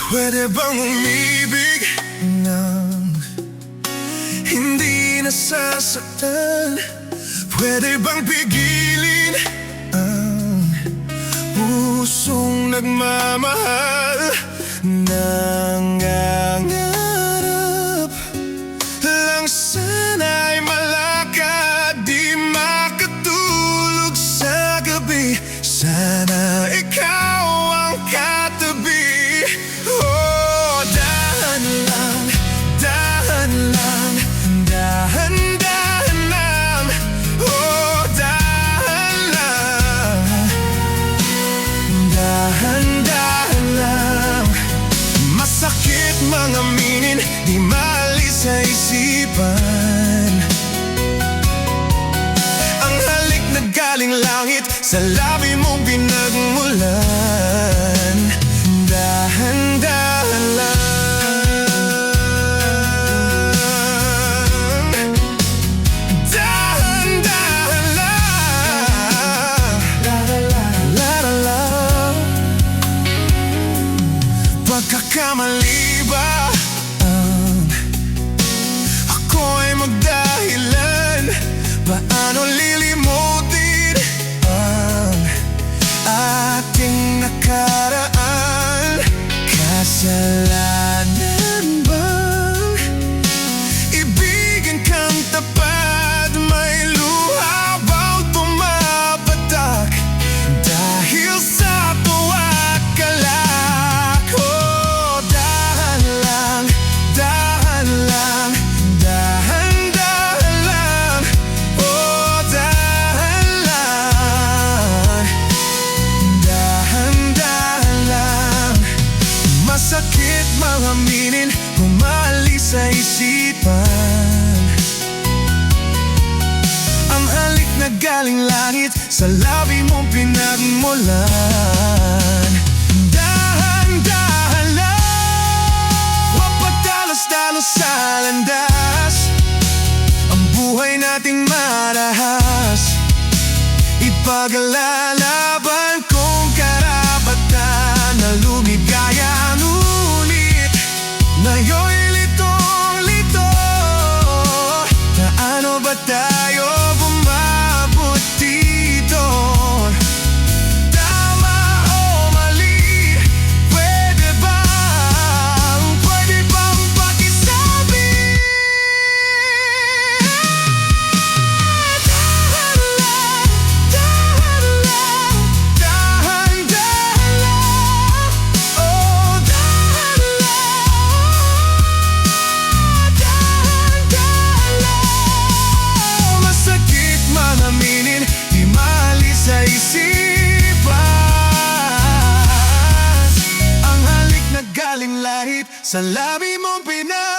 Pwede bang umibig nang hindi nasasaktan? Pwede bang pigilin ang pusong nagmamahal? Nangangarap lang sana'y malakad, di makatulog sa gabi. Sana ikaw ang katabi. Oh, dahan lang, dahan lang, dahan-dahan lang. Oh, dahan lang, dahan-dahan lang. Masakit mga aminin, di maalis sa isipan. Ang halik na galing langit, sa labi mong pinagmulan. Dahan-dahan lang, dahan-dahan lang, la-la-la. Pagkakamali ba ang ako'y magdahilan? Paano lilimutin ang ating nakaraan? Kasalanan bang ibigin kang tapat? May luha bang pumapatak dahil sa tuwa ka lang? Oh, dahan lang, dahan lang, dahan-dahan lang. Oh, dahan lang, dahan-dahan lang. Masakit mang aminin, umalis sa isipan. Ang halik na galing langit, sa labi mong pinagmulan. Dahan-dahan lang, huwag pagdalos-dalos sa landas. Ang buhay nating marahas, ipaglalaban kung karapatan na lumigaya. Ngunit ngayon'y litong-lito, paano ba tayo bumabot dito? Tama o mali, pwede bang pakisabi? Dahan lang, dahan lang, dahan-dahan lang. Oh, dahan lang, dahan-dahan lang. Masakit man aminin, di maalis sa isipan. Ang halik na galing lahit, sa labi mong pinag